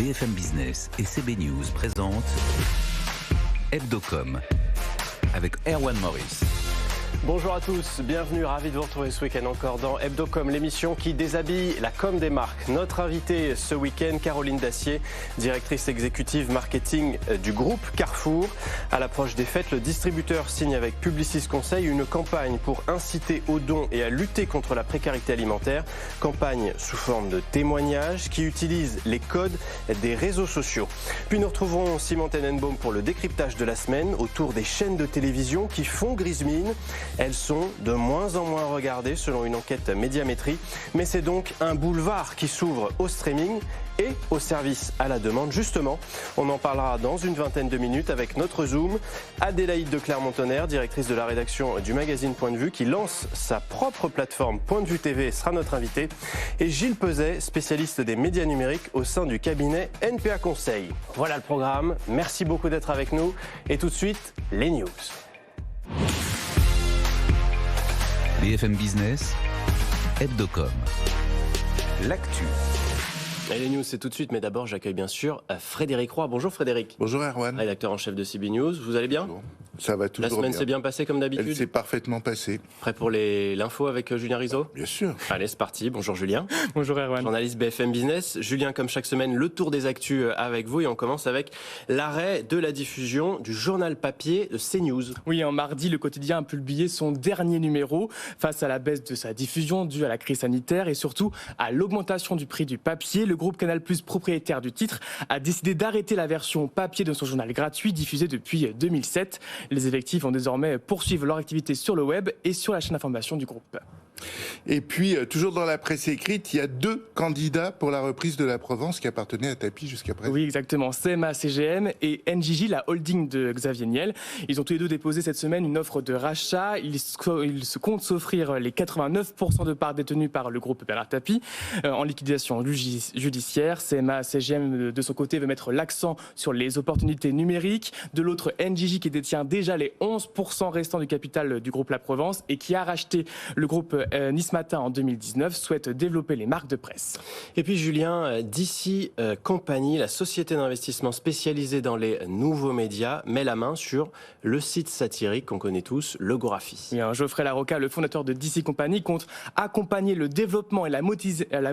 BFM Business et CB News présentent Hebdocom avec Erwan Maurice. Bonjour à tous, bienvenue, ravi de vous retrouver ce week-end encore dans Hebdocom, l'émission qui déshabille la com des marques. Notre invitée ce week-end, Caroline Dacier, directrice exécutive marketing du groupe Carrefour. À l'approche des fêtes, le distributeur signe avec Publicis Conseil une campagne pour inciter aux dons et à lutter contre la précarité alimentaire. Campagne sous forme de témoignages qui utilise les codes des réseaux sociaux. Puis nous retrouverons Simon Tenenbaum pour le décryptage de la semaine autour des chaînes de télévision qui font grise mine. Elles sont de moins en moins regardées selon une enquête Médiamétrie. Mais c'est donc un boulevard qui s'ouvre au streaming et au service à la demande. Justement, on en parlera dans une vingtaine de minutes avec notre Zoom. Adélaïde de Clermont-Tonnerre, directrice de la rédaction du magazine Point de Vue, qui lance sa propre plateforme Point de Vue TV, sera notre invité. Et Gilles Peuzet, spécialiste des médias numériques au sein du cabinet NPA Conseil. Voilà le programme. Merci beaucoup d'être avec nous. Et tout de suite, les news. BFM Business, Hebdocom. L'actu. Et les news, c'est tout de suite, mais d'abord, j'accueille bien sûr Frédéric Roy. Bonjour Frédéric. Bonjour Erwan. Rédacteur en chef de CB News. Vous allez bien ? Bonjour. Ça va toujours bien. La semaine s'est bien passée comme d'habitude ? Elle s'est parfaitement passée. Prêt pour l'info avec Julien Rizzo ? Bien sûr. Allez, c'est parti. Bonjour Julien. Bonjour Erwan. Journaliste BFM Business. Julien, comme chaque semaine, le tour des actus avec vous. Et on commence avec l'arrêt de la diffusion du journal papier de CNews. Oui, en mardi, le quotidien a publié son dernier numéro face à la baisse de sa diffusion due à la crise sanitaire et surtout à l'augmentation du prix du papier. Le groupe Canal+, propriétaire du titre, a décidé d'arrêter la version papier de son journal gratuit diffusé depuis 2007. Les effectifs vont désormais poursuivre leur activité sur le web et sur la chaîne d'information du groupe. Et puis, toujours dans la presse écrite, il y a 2 candidats pour la reprise de la Provence qui appartenaient à Tapi jusqu'à présent. Oui, exactement. CMA CGM et NJJ, la holding de Xavier Niel. Ils ont tous les deux déposé cette semaine une offre de rachat. Ils se comptent s'offrir les 89% de parts détenues par le groupe Bernard Tapie en liquidation judiciaire. CMA CGM, de son côté, veut mettre l'accent sur les opportunités numériques. De l'autre, NJJ qui détient déjà les 11% restants du capital du groupe La Provence et qui a racheté le groupe Nice Matin en 2019, souhaite développer les marques de presse. Et puis Julien, DC Company, la société d'investissement spécialisée dans les nouveaux médias, met la main sur le site satirique qu'on connaît tous, le Gorafi. Oui, Geoffrey Larocca, le fondateur de DC Company, compte accompagner le développement et la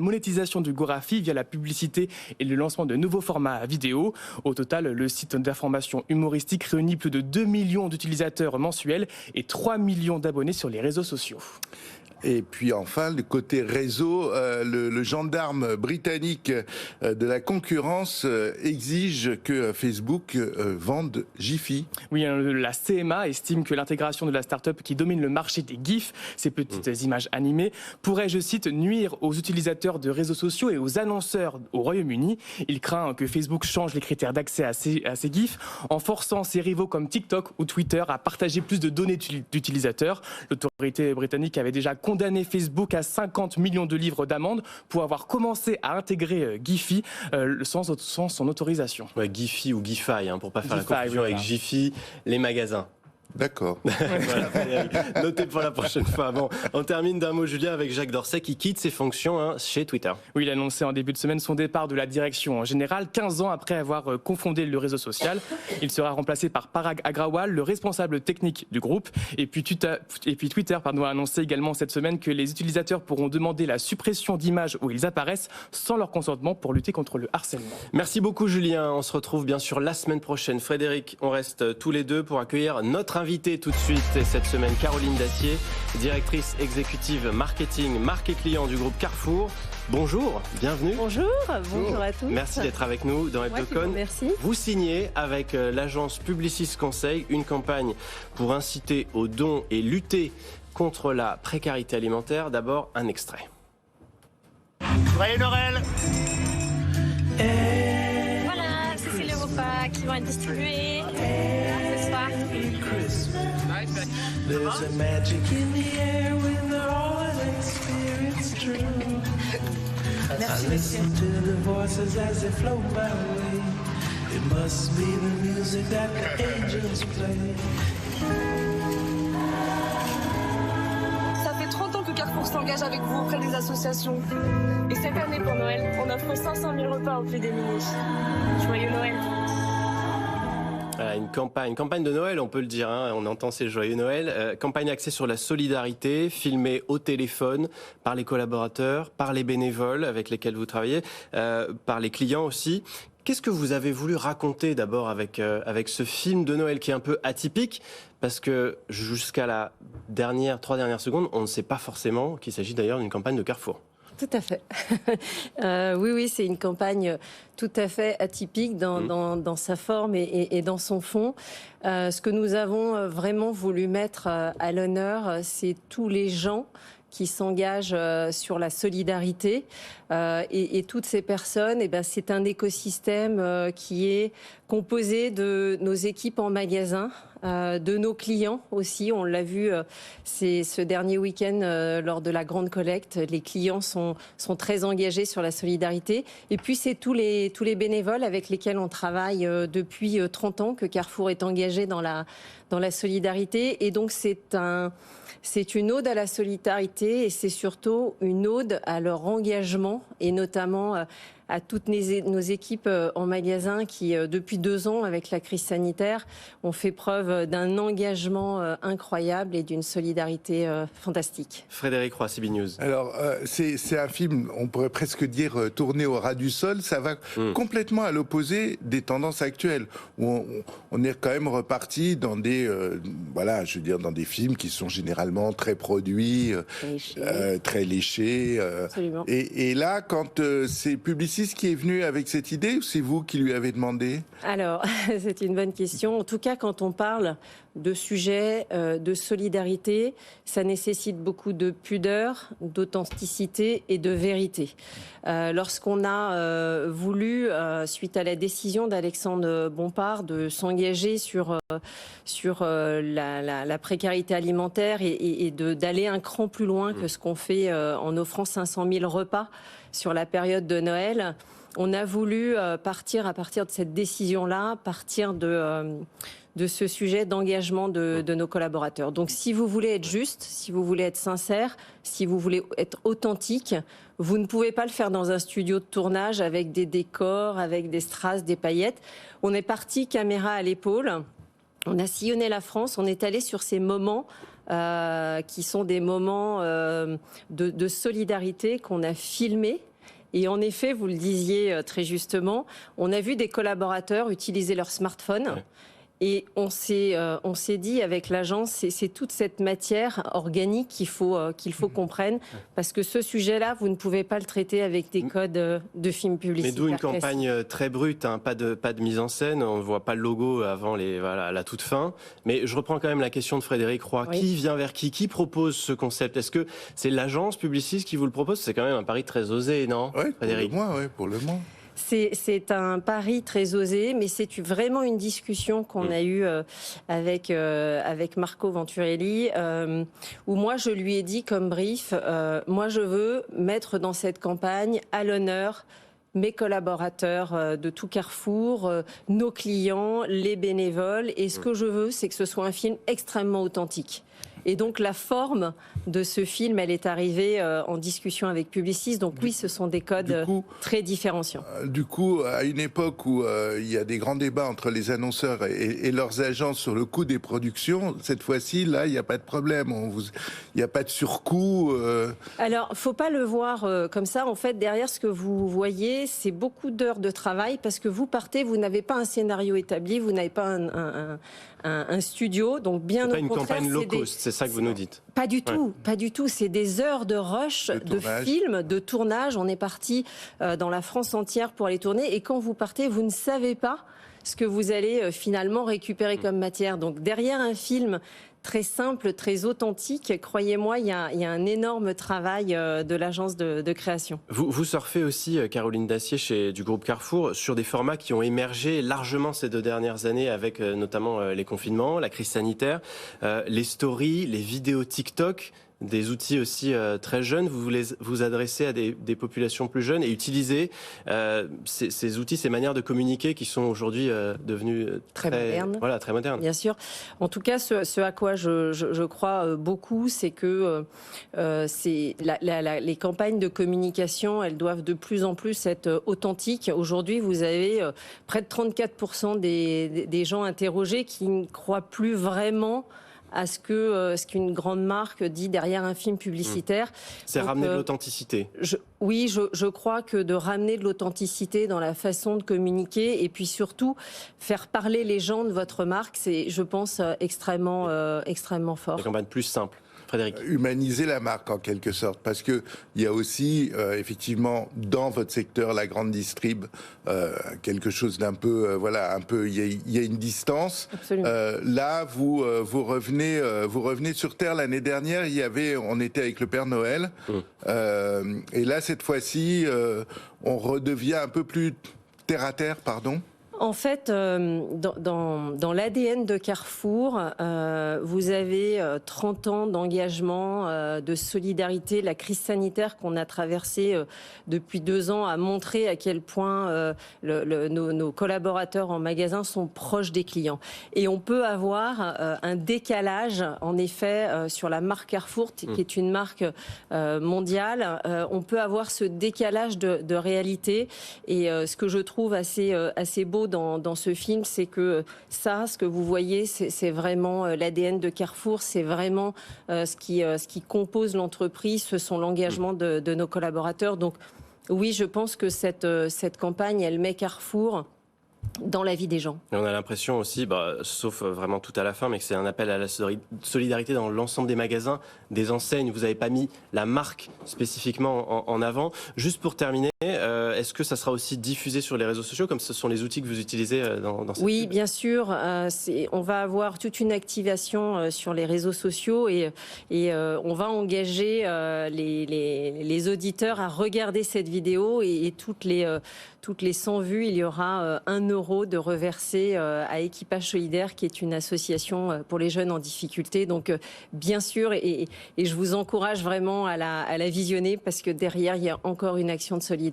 monétisation du Gorafi via la publicité et le lancement de nouveaux formats vidéo. Au total, le site d'information humoristique réunit plus de 2 millions d'utilisateurs mensuels et 3 millions d'abonnés sur les réseaux sociaux. Et puis enfin, le côté réseau, le gendarme britannique de la concurrence exige que Facebook vende Jiffy. Oui, la CMA estime que l'intégration de la start-up qui domine le marché des GIFs, ces petites images animées, pourrait, je cite, nuire aux utilisateurs de réseaux sociaux et aux annonceurs au Royaume-Uni. Il craint que Facebook change les critères d'accès à ces GIFs en forçant ses rivaux comme TikTok ou Twitter à partager plus de données d'utilisateurs. L'autorité britannique avait déjà condamné Facebook à 50 millions de livres d'amende pour avoir commencé à intégrer Giphy sans son autorisation. Ouais, Giphy ou Gify, pour pas faire Gify, la confusion avec Jiffy, les magasins. D'accord. Voilà, notez pour la prochaine fois. Bon, on termine d'un mot, Julien, avec Jacques Dorsey qui quitte ses fonctions chez Twitter. Oui, il a annoncé en début de semaine son départ de la direction générale, 15 ans après avoir cofondé le réseau social. Il sera remplacé par Parag Agrawal, le responsable technique du groupe. Et puis Twitter a annoncé également cette semaine que les utilisateurs pourront demander la suppression d'images où ils apparaissent sans leur consentement pour lutter contre le harcèlement. Merci beaucoup, Julien. On se retrouve bien sûr la semaine prochaine. Frédéric, on reste tous les deux pour accueillir notre invitée tout de suite cette semaine, Caroline Dacier, directrice exécutive marketing, marque et client du groupe Carrefour. Bonjour, bienvenue. Bonjour à tous. Merci d'être avec nous dans Hebdocom. Merci. Vous signez avec l'agence Publicis Conseil une campagne pour inciter aux dons et lutter contre la précarité alimentaire. D'abord, un extrait. Joyeux Noël! Voilà, c'est les repas qui vont être distribués ce soir. There's a magic in the air when the holiday spirit's true. I listen to the voices as they float my way. It must be the music that the angels play. Ça fait 30 ans que Carrefour s'engage avec vous auprès des associations. Et cette année, pour Noël, on offre 500 000 repas aux plus démunis. Joyeux Noël. Une campagne de Noël, on peut le dire, hein, on entend ces joyeux Noël. Campagne axée sur la solidarité, filmée au téléphone par les collaborateurs, par les bénévoles avec lesquels vous travaillez, par les clients aussi. Qu'est-ce que vous avez voulu raconter d'abord avec ce film de Noël qui est un peu atypique? Parce que jusqu'à la 3 dernières secondes, on ne sait pas forcément qu'il s'agit d'ailleurs d'une campagne de Carrefour. Tout à fait. Oui, c'est une campagne tout à fait atypique dans sa forme et dans son fond. Ce que nous avons vraiment voulu mettre à l'honneur, c'est tous les gens qui s'engagent sur la solidarité. Et toutes ces personnes, c'est un écosystème qui est composé de nos équipes en magasin, de nos clients aussi. On l'a vu ce dernier week-end lors de la grande collecte. Les clients sont très engagés sur la solidarité. Et puis, c'est tous les bénévoles avec lesquels on travaille depuis 30 ans que Carrefour est engagé dans la solidarité. Et donc, c'est une ode à la solidarité et c'est surtout une ode à leur engagement et notamment à toutes nos équipes en magasin qui, depuis 2 ans, avec la crise sanitaire, ont fait preuve d'un engagement incroyable et d'une solidarité fantastique. Frédéric Roy, CB News. Alors, c'est un film, on pourrait presque dire, tourné au ras du sol. Ça va complètement à l'opposé des tendances actuelles, où on est quand même reparti dans dans des films qui sont généralement très produits, très léchés. Absolument. Et là, quand c'est Publicis qui est venu avec cette idée, ou c'est vous qui lui avez demandé? Alors, c'est une bonne question. En tout cas, quand on parle de sujets de solidarité, ça nécessite beaucoup de pudeur, d'authenticité et de vérité. Lorsqu'on a voulu, suite à la décision d'Alexandre Bompard de s'engager sur la précarité alimentaire et d'aller un cran plus loin que ce qu'on fait en offrant 500 000 repas sur la période de Noël, on a voulu partir à partir de cette décision-là, partir de ce sujet d'engagement de nos collaborateurs. Donc si vous voulez être juste, si vous voulez être sincère, si vous voulez être authentique, vous ne pouvez pas le faire dans un studio de tournage avec des décors, avec des strass, des paillettes. On est parti caméra à l'épaule, on a sillonné la France, on est allé sur ces moments qui sont des moments de solidarité qu'on a filmés. Et en effet, vous le disiez très justement, on a vu des collaborateurs utiliser leur smartphone. Ouais. Et on s'est dit avec l'agence, c'est toute cette matière organique qu'il faut qu'on prenne, parce que ce sujet-là, vous ne pouvez pas le traiter avec des codes de films publicitaires. Mais d'où une campagne très brute, hein, pas de mise en scène, on ne voit pas le logo avant à la toute fin. Mais je reprends quand même la question de Frédéric Roy. Oui. Qui vient vers qui propose ce concept? Est-ce que c'est l'agence Publicis qui vous le propose? C'est quand même un pari très osé, non, Frédéric? Pour le moins. C'est un pari très osé, mais c'est vraiment une discussion qu'on a eue avec Marco Venturelli, où moi je lui ai dit comme brief, moi je veux mettre dans cette campagne à l'honneur mes collaborateurs de tout Carrefour, nos clients, les bénévoles, et ce que je veux, c'est que ce soit un film extrêmement authentique. Et donc la forme de ce film, elle est arrivée en discussion avec Publicis. Donc oui, ce sont des codes très différenciants. Du coup, à une époque où il y a des grands débats entre les annonceurs et leurs agences sur le coût des productions, cette fois-ci, là, il n'y a pas de problème. Il n'y a pas de surcoût. Alors, faut pas le voir comme ça. En fait, derrière ce que vous voyez, c'est beaucoup d'heures de travail parce que vous partez, vous n'avez pas un scénario établi, vous n'avez pas un studio. Donc bien au contraire, c'est pas une campagne low cost, c'est ça que vous nous dites? Pas du tout, pas du tout. C'est des heures de rush, de films, de tournage. On est parti dans la France entière pour aller tourner. Et quand vous partez, vous ne savez pas ce que vous allez finalement récupérer comme matière. Donc derrière un film très simple, très authentique, croyez-moi, il y a un énorme travail de l'agence de création. Vous surfez aussi, Caroline Dacier, du groupe Carrefour, sur des formats qui ont émergé largement ces 2 dernières années avec notamment les confinements, la crise sanitaire, les stories, les vidéos TikTok. des outils aussi très jeunes. Vous voulez vous adresser à des populations plus jeunes et utiliser ces outils, ces manières de communiquer qui sont aujourd'hui devenues très modernes. Voilà, très modernes. Bien sûr. En tout cas, ce à quoi je crois beaucoup, c'est que les campagnes de communication, elles doivent de plus en plus être authentiques. Aujourd'hui, vous avez près de 34% des gens interrogés qui ne croient plus vraiment à ce qu'une grande marque dit derrière un film publicitaire. C'est ramener de l'authenticité. Oui, je crois que de ramener de l'authenticité dans la façon de communiquer et puis surtout faire parler les gens de votre marque, c'est, je pense, extrêmement fort. Des campagnes plus simples. Frédéric. Humaniser la marque en quelque sorte, parce que il y a aussi effectivement dans votre secteur, la grande distrib, quelque chose d'un peu, il y a une distance. Là, vous revenez sur terre. L'année dernière, on était avec le Père Noël, et là cette fois-ci, on redevient un peu plus terre à terre, pardon. En fait, dans l'ADN de Carrefour, vous avez 30 ans d'engagement, de solidarité. La crise sanitaire qu'on a traversée depuis 2 ans a montré à quel point nos collaborateurs en magasin sont proches des clients. Et on peut avoir un décalage, en effet, sur la marque Carrefour, qui est une marque mondiale. On peut avoir ce décalage de réalité. Et ce que je trouve assez beau dans ce film, c'est que ce que vous voyez, c'est vraiment l'ADN de Carrefour, c'est vraiment ce qui compose l'entreprise, ce sont l'engagement de nos collaborateurs. Donc oui, je pense que cette campagne, elle met Carrefour dans la vie des gens. Et on a l'impression aussi, sauf vraiment tout à la fin, mais que c'est un appel à la solidarité dans l'ensemble des magasins, des enseignes. Vous n'avez pas mis la marque spécifiquement en avant. Juste pour terminer, est-ce que ça sera aussi diffusé sur les réseaux sociaux, comme ce sont les outils que vous utilisez dans cette Oui, pub? bien sûr. On va avoir toute une activation sur les réseaux sociaux et on va engager les auditeurs à regarder cette vidéo et toutes les 100 vues, il y aura 1 euro de reversé à Équipage Solidaire, qui est une association pour les jeunes en difficulté. Donc, bien sûr, et je vous encourage vraiment à la visionner, parce que derrière, il y a encore une action de solidarité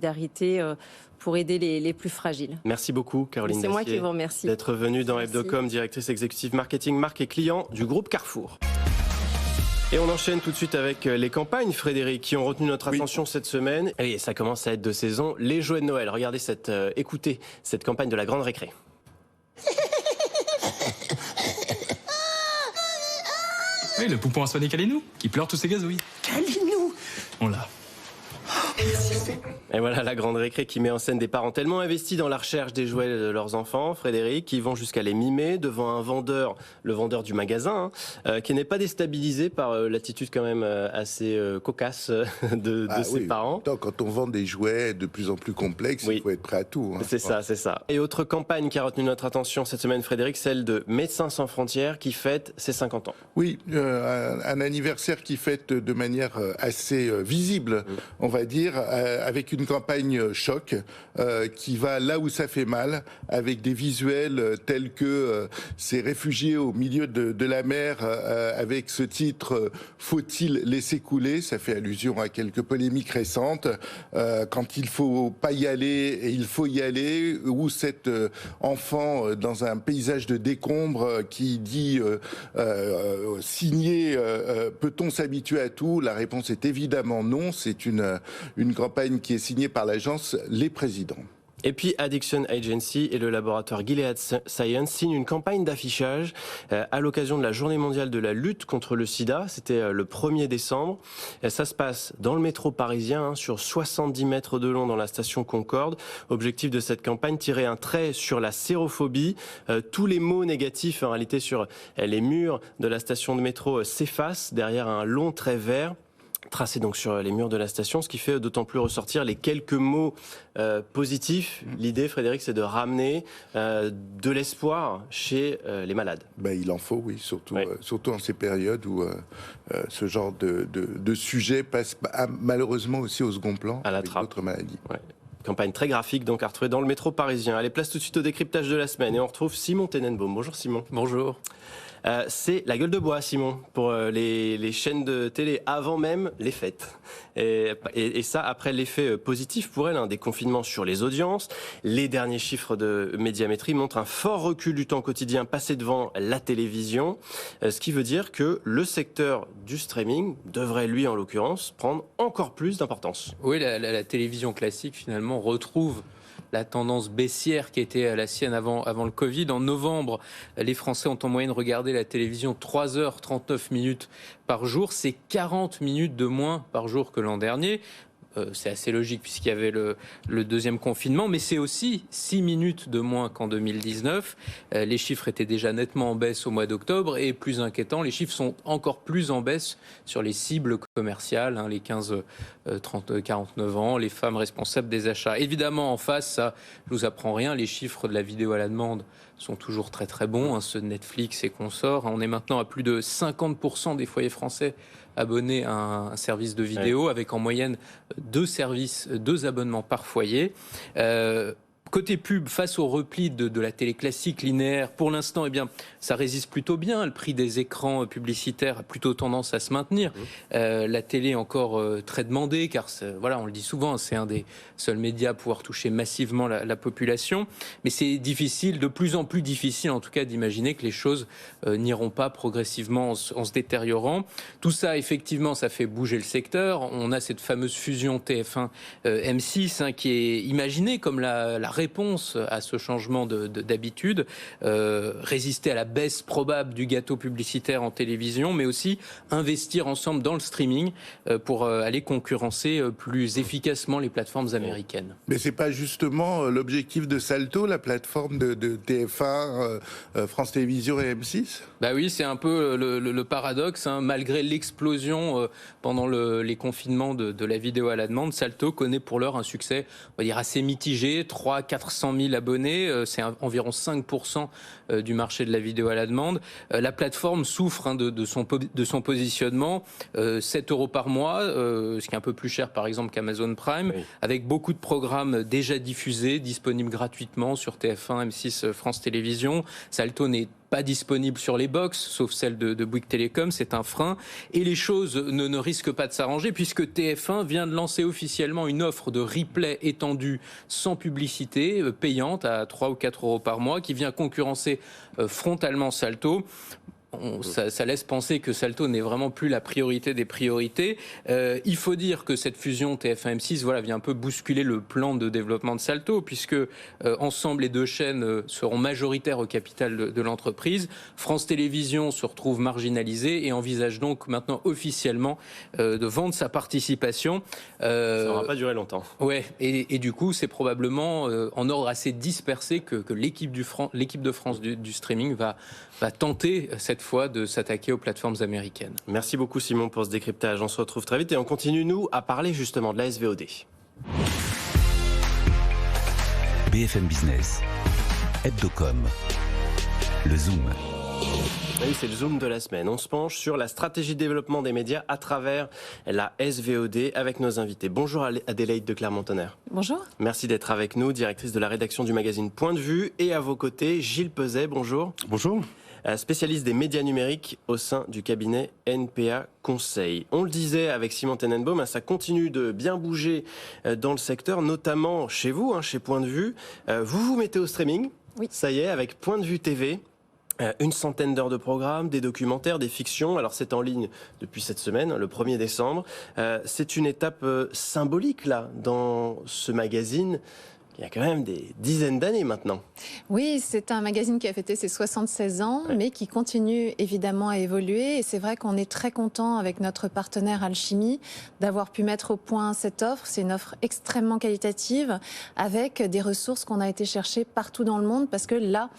pour aider les plus fragiles. Merci beaucoup, Caroline Dacier. C'est moi qui vous remercie. D'être venue dans Hebdocom, directrice exécutive marketing, marque et client du groupe Carrefour. Et on enchaîne tout de suite avec les campagnes, Frédéric, qui ont retenu notre attention cette semaine. Et ça commence à être de saison. Les jouets de Noël. Regardez écoutez cette campagne de la Grande Récré. Oui, le poupon à soigner Calinou, qui pleure tous ses gazouilles. Calinou. On l'a. Et voilà la Grande Récré qui met en scène des parents tellement investis dans la recherche des jouets de leurs enfants, Frédéric, qui vont jusqu'à les mimer devant un vendeur, le vendeur du magasin, qui n'est pas déstabilisé par l'attitude quand même assez cocasse de ses parents. Quand on vend des jouets de plus en plus complexes, il faut être prêt à tout. C'est ça. Et autre campagne qui a retenu notre attention cette semaine, Frédéric, celle de Médecins sans frontières qui fête ses 50 ans. Oui, un anniversaire qui fête de manière assez visible, on va dire, avec une campagne choc qui va là où ça fait mal, avec des visuels tels que ces réfugiés au milieu de la mer, avec ce titre « Faut-il laisser couler ?» Ça fait allusion à quelques polémiques récentes. Quand il faut pas y aller, et il faut y aller, ou cet enfant dans un paysage de décombres qui dit signé peut-on s'habituer à tout? La réponse est évidemment non. C'est une campagne qui est signée par l'agence Les Présidents. Et puis Addiction Agency et le laboratoire Gilead Science signent une campagne d'affichage à l'occasion de la Journée mondiale de la lutte contre le sida. C'était le 1er décembre. Et ça se passe dans le métro parisien, sur 70 mètres de long dans la station Concorde. Objectif de cette campagne, tirer un trait sur la sérophobie. Tous les mots négatifs en réalité sur les murs de la station de métro s'effacent derrière un long trait vert tracé donc sur les murs de la station, ce qui fait d'autant plus ressortir les quelques mots positifs. L'idée, Frédéric, c'est de ramener de l'espoir chez les malades. Il en faut, oui, surtout en ces périodes où ce genre de sujet passe malheureusement aussi au second plan à la avec d'autres maladies. Ouais. Campagne très graphique donc à retrouver dans le métro parisien. Allez, place tout de suite au décryptage de la semaine et on retrouve Simon Tenenbaum. Bonjour Simon. Bonjour. C'est la gueule de bois, Simon, pour les chaînes de télé avant même les fêtes. Et ça, après l'effet positif pour elles, des confinements sur les audiences. Les derniers chiffres de Médiamétrie montrent un fort recul du temps quotidien passé devant la télévision, ce qui veut dire que le secteur du streaming devrait, lui, en l'occurrence, prendre encore plus d'importance. Oui, la télévision classique, finalement, retrouve la tendance baissière qui était la sienne avant le Covid. En novembre, les Français ont en moyenne regardé la télévision 3h39 par jour. C'est 40 minutes de moins par jour que l'an dernier. C'est assez logique puisqu'il y avait le deuxième confinement, mais c'est aussi 6 minutes de moins qu'en 2019. Les chiffres étaient déjà nettement en baisse au mois d'octobre et plus inquiétant, les chiffres sont encore plus en baisse sur les cibles commerciales, les 15-49 ans, les femmes responsables des achats. Évidemment, en face, ça, je vous apprends rien, les chiffres de la vidéo à la demande sont toujours très très bons, ceux de Netflix et consorts. On est maintenant à plus de 50% des foyers français abonnés à un service de vidéo, avec en moyenne 2 abonnements par foyer. Côté pub, face au repli de la télé classique linéaire, pour l'instant, ça résiste plutôt bien. Le prix des écrans publicitaires a plutôt tendance à se maintenir. La télé est encore très demandée, car on le dit souvent, c'est un des seuls médias à pouvoir toucher massivement la population. Mais c'est difficile, de plus en plus difficile, en tout cas, d'imaginer que les choses n'iront pas progressivement en se détériorant. Tout ça, effectivement, ça fait bouger le secteur. On a cette fameuse fusion TF1-M6 qui est imaginée comme la réponse à ce changement d'habitude, résister à la baisse probable du gâteau publicitaire en télévision, mais aussi investir ensemble dans le streaming pour aller concurrencer plus efficacement les plateformes américaines. Mais c'est pas justement l'objectif de Salto, la plateforme de TF1, France Télévisions et M6 ? Bah oui, c'est un peu le paradoxe. Malgré l'explosion pendant les confinements de la vidéo à la demande, Salto connaît pour l'heure un succès, on va dire, assez mitigé, 400 000 abonnés, c'est environ 5% du marché de la vidéo à la demande. La plateforme souffre de son positionnement, 7 € par mois, ce qui est un peu plus cher par exemple qu'Amazon Prime, avec beaucoup de programmes déjà diffusés, disponibles gratuitement sur TF1, M6, France Télévisions. Salto n'est pas disponible sur les box, sauf celle de Bouygues Télécom, c'est un frein. Et les choses ne risquent pas de s'arranger puisque TF1 vient de lancer officiellement une offre de replay étendue sans publicité, payante à 3 ou 4 € par mois, qui vient concurrencer frontalement Salto. Ça laisse penser que Salto n'est vraiment plus la priorité des priorités. Il faut dire que cette fusion TF1-M6 vient un peu bousculer le plan de développement de Salto, puisque ensemble les deux chaînes seront majoritaires au capital de l'entreprise. France Télévisions se retrouve marginalisée et envisage donc maintenant officiellement de vendre sa participation. Ça ne va pas durer longtemps. Ouais, et du coup c'est probablement en ordre assez dispersé que l'équipe de France du streaming va tenter cette fois de s'attaquer aux plateformes américaines. Merci beaucoup Simon pour ce décryptage. On se retrouve très vite et on continue nous à parler justement de la SVOD. BFM Business, Hebdocom, le Zoom. Oui, c'est le Zoom de la semaine. On se penche sur la stratégie de développement des médias à travers la SVOD avec nos invités. Bonjour Adélaïde de Clermont-Tonnerre. Bonjour. Merci d'être avec nous, directrice de la rédaction du magazine Point de Vue. Et à vos côtés, Gilles Peset, bonjour. Bonjour. Spécialiste des médias numériques au sein du cabinet NPA Conseil. On le disait avec Simon Tenenbaum, ça continue de bien bouger dans le secteur, notamment chez vous, chez Point de Vue. Vous vous mettez au streaming, oui. Ça y est, avec Point de Vue TV. Une centaine d'heures de programmes, des documentaires, des fictions. Alors c'est en ligne depuis cette semaine, le 1er décembre. C'est une étape symbolique là dans ce magazine. Il y a quand même des dizaines d'années maintenant. Oui, c'est un magazine qui a fêté ses 76 ans, mais qui continue évidemment à évoluer. Et c'est vrai qu'on est très content avec notre partenaire Alchimie d'avoir pu mettre au point cette offre. C'est une offre extrêmement qualitative avec des ressources qu'on a été chercher partout dans le monde parce que là,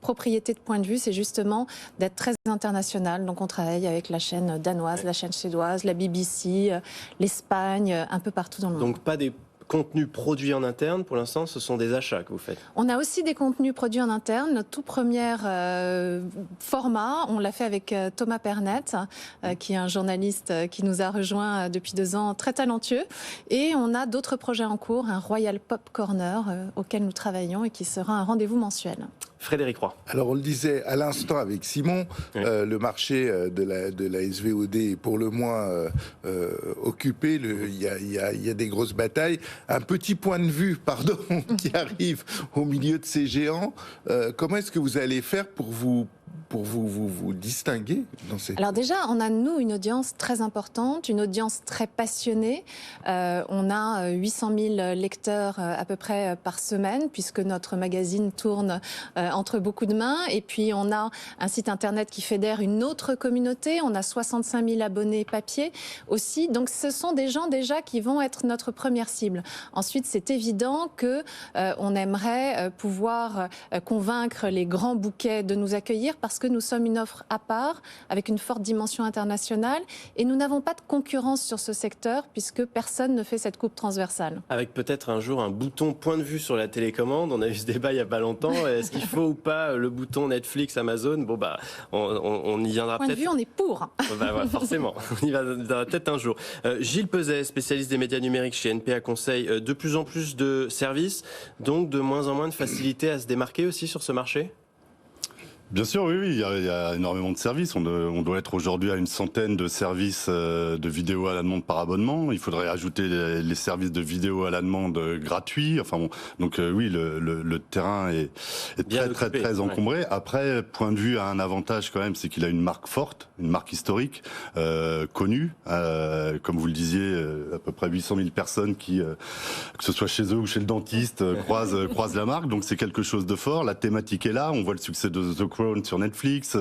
propriété de Point de Vue, c'est justement d'être très international. Donc on travaille avec la chaîne danoise, la chaîne suédoise, la BBC, l'Espagne, un peu partout dans le monde. Donc pas des contenu produit en interne, pour l'instant, ce sont des achats que vous faites. On a aussi des contenus produits en interne. Notre tout premier format, on l'a fait avec Thomas Pernet, qui est un journaliste qui nous a rejoint depuis 2 ans, très talentueux. Et on a d'autres projets en cours, un Royal Pop Corner auquel nous travaillons et qui sera un rendez-vous mensuel. Frédéric Roy. Alors on le disait à l'instant avec Simon, le marché de la SVOD est pour le moins occupé, il y a des grosses batailles. Un petit point de vue, pardon, qui arrive au milieu de ces géants, comment est-ce que vous allez faire pour vous distinguer dans ces... Alors déjà, on a, nous, une audience très importante, une audience très passionnée. On a 800 000 lecteurs à peu près par semaine, puisque notre magazine tourne entre beaucoup de mains. Et puis, on a un site internet qui fédère une autre communauté. On a 65 000 abonnés papier aussi. Donc, ce sont des gens déjà qui vont être notre première cible. Ensuite, c'est évident que on aimerait pouvoir convaincre les grands bouquets de nous accueillir, parce que nous sommes une offre à part, avec une forte dimension internationale, et nous n'avons pas de concurrence sur ce secteur, puisque personne ne fait cette coupe transversale. Avec peut-être un jour un bouton point de vue sur la télécommande. On a eu ce débat il n'y a pas longtemps. Est-ce qu'il faut ou pas le bouton Netflix, Amazon? Bon, bah, on y viendra peut-être. Point de vue, on est pour. Bah, ouais, forcément, on y va peut-être un jour. Gilles Peset, spécialiste des médias numériques chez NPA Conseil, de plus en plus de services, donc de moins en moins de facilité à se démarquer aussi sur ce marché? Bien sûr, oui, il y a énormément de services. On doit être aujourd'hui à une centaine de services de vidéo à la demande par abonnement. Il faudrait ajouter les services de vidéo à la demande gratuits. Enfin bon, donc oui, le terrain est très encombré. Ouais. Après, point de vue a un avantage quand même, c'est qu'il a une marque forte, une marque historique, connue. Comme vous le disiez, à peu près 800 000 personnes qui, que ce soit chez eux ou chez le dentiste, croisent la marque. Donc c'est quelque chose de fort. La thématique est là. On voit le succès de The Crown sur Netflix,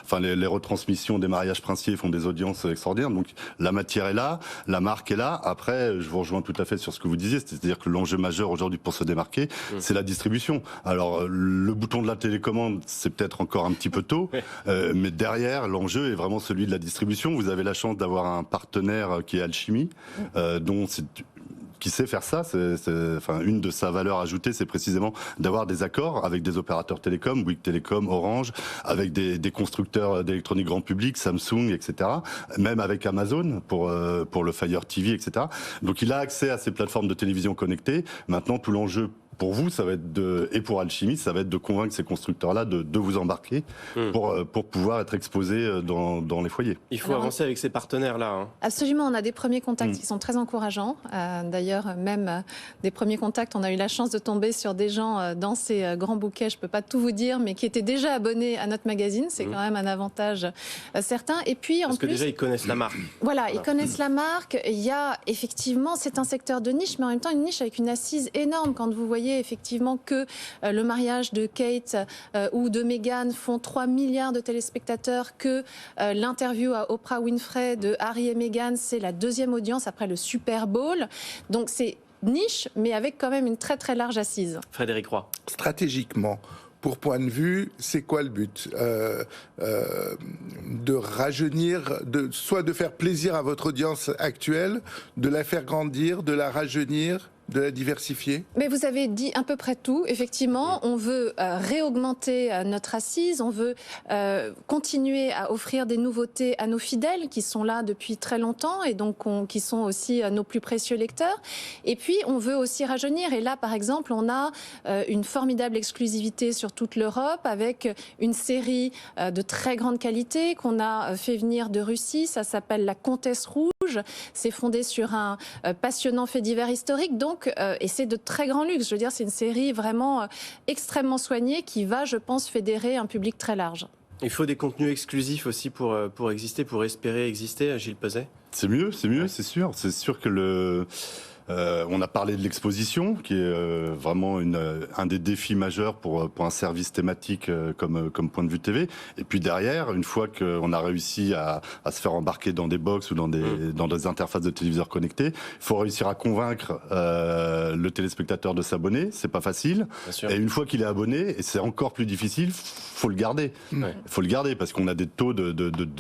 enfin les retransmissions des mariages princiers font des audiences extraordinaires, donc la matière est là, la marque est là. Après, je vous rejoins tout à fait sur ce que vous disiez, c'est-à-dire que l'enjeu majeur aujourd'hui pour se démarquer, c'est la distribution. Alors le bouton de la télécommande, c'est peut-être encore un petit peu tôt, mais derrière, l'enjeu est vraiment celui de la distribution. Vous avez la chance d'avoir un partenaire qui est Alchimie, dont c'est qui sait faire ça. Enfin, une de sa valeurs ajoutées, c'est précisément d'avoir des accords avec des opérateurs télécoms, Bouygues Télécom, Orange, avec des constructeurs d'électronique grand public, Samsung, etc. Même avec Amazon pour le Fire TV, etc. Donc il a accès à ces plateformes de télévision connectées. Maintenant, tout l'enjeu pour vous, ça va être et pour Alchimie, ça va être de convaincre ces constructeurs-là de vous embarquer pour pouvoir être exposés dans les foyers. Il faut avancer avec ces partenaires-là. Hein. Absolument, on a des premiers contacts qui sont très encourageants. D'ailleurs, même des premiers contacts, on a eu la chance de tomber sur des gens dans ces grands bouquets, je ne peux pas tout vous dire, mais qui étaient déjà abonnés à notre magazine. C'est quand même un avantage certain. Et puis, Parce que déjà, ils connaissent la marque. Voilà, ils connaissent la marque. Il y a effectivement, c'est un secteur de niche, mais en même temps une niche avec une assise énorme. Quand vous voyez effectivement que le mariage de Kate ou de Meghan font 3 milliards de téléspectateurs, que l'interview à Oprah Winfrey de Harry et Meghan, c'est la 2e audience après le Super Bowl. Donc c'est niche, mais avec quand même une très très large assise. Frédéric Roy. Stratégiquement, pour point de vue, c'est quoi le but? De rajeunir, soit de faire plaisir à votre audience actuelle, de la faire grandir, de la rajeunir, de la diversifier? Mais vous avez dit à peu près tout. Effectivement, on veut réaugmenter notre assise, on veut continuer à offrir des nouveautés à nos fidèles qui sont là depuis très longtemps et donc qui sont aussi nos plus précieux lecteurs. Et puis, on veut aussi rajeunir. Et là, par exemple, on a une formidable exclusivité sur toute l'Europe avec une série de très grande qualité qu'on a fait venir de Russie. Ça s'appelle La Comtesse Rouge. C'est fondé sur un passionnant fait divers historique. Donc, et c'est de très grand luxe. Je veux dire, c'est une série vraiment extrêmement soignée qui va, je pense, fédérer un public très large. Il faut des contenus exclusifs aussi pour exister, pour espérer exister, Gilles Peset? C'est mieux, c'est sûr. C'est sûr que on a parlé de l'exposition, qui est vraiment un des défis majeurs pour un service thématique comme Point de Vue TV. Et puis derrière, une fois qu'on a réussi à se faire embarquer dans des box ou dans des interfaces de téléviseurs connectés, il faut réussir à convaincre le téléspectateur de s'abonner. C'est pas facile. Et une fois qu'il est abonné, et c'est encore plus difficile, faut le garder. Faut le garder parce qu'on a des taux de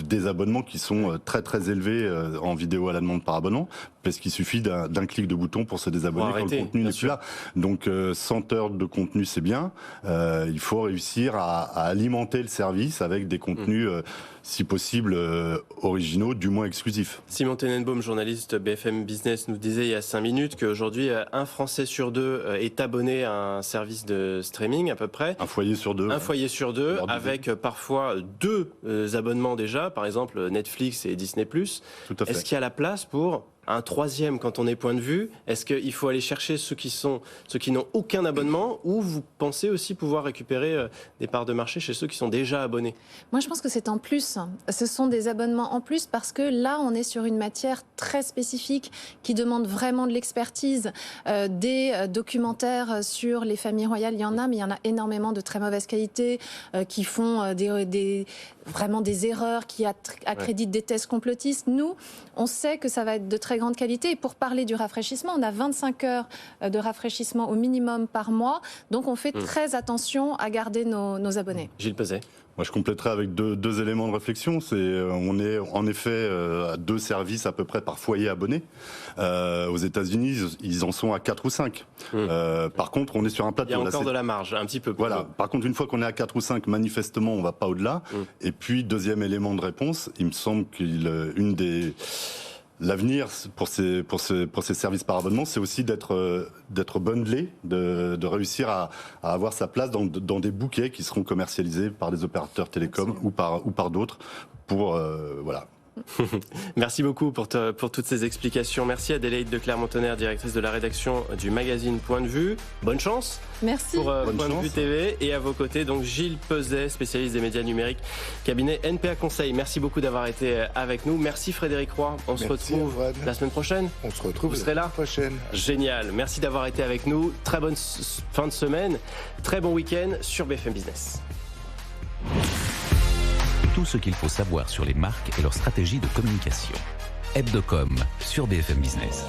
désabonnement qui sont très très élevés en vidéo à la demande par abonnement. parce qu'il suffit d'un clic de bouton pour se désabonner quand le contenu n'est plus là. Donc 100 heures de contenu, c'est bien. Il faut réussir à alimenter le service avec des contenus, si possible, originaux, du moins exclusifs. Simon Tenenbaum, journaliste BFM Business, nous disait il y a 5 minutes qu'aujourd'hui, un Français sur 2 est abonné à un service de streaming à peu près. Un foyer sur 2. Un foyer sur 2, avec parfois 2 abonnements déjà, par exemple Netflix et Disney+. Tout à fait. Est-ce qu'il y a la place pour un 3e quand on est point de vue? Est-ce qu'il faut aller chercher ceux qui n'ont aucun abonnement, ou vous pensez aussi pouvoir récupérer des parts de marché chez ceux qui sont déjà abonnés? Moi, je pense que c'est en plus. Ce sont des abonnements en plus parce que là, on est sur une matière très spécifique qui demande vraiment de l'expertise. Des documentaires sur les familles royales, il y en a, mais il y en a énormément de très mauvaise qualité qui font vraiment des erreurs, qui accréditent des thèses complotistes. Nous, on sait que ça va être de très grande qualité. Et pour parler du rafraîchissement, on a 25 heures de rafraîchissement au minimum par mois. Donc, on fait très attention à garder nos abonnés. Gilles Peset. Moi, je compléterai avec deux éléments de réflexion. On est en effet à 2 services à peu près par foyer abonné. Aux États-Unis, ils en sont à 4 ou 5. Par contre, on est sur un plateau. Il y a encore de la marge, un petit peu. Voilà. Par contre, une fois qu'on est à 4 ou 5, manifestement, on ne va pas au-delà. Et puis, deuxième élément de réponse, il me semble l'avenir pour ces services par abonnement, c'est aussi d'être bundlé, de réussir à avoir sa place dans des bouquets qui seront commercialisés par des opérateurs télécoms ou par d'autres pour voilà. Merci beaucoup pour toutes ces explications. Merci Adélaïde de Clermont-Tonnerre, directrice de la rédaction du magazine Point de Vue. Bonne chance. Merci. Pour Point de Vue TV. Et à vos côtés, donc Gilles Peset, spécialiste des médias numériques, cabinet NPA Conseil. Merci beaucoup d'avoir été avec nous. Merci Frédéric Roy. On se retrouve la semaine prochaine. On se retrouve Vous serez là prochaine. Génial. Merci d'avoir été avec nous. Très bonne fin de semaine. Très bon week-end sur BFM Business. Tout ce qu'il faut savoir sur les marques et leur stratégie de communication. Hebdocom sur BFM Business.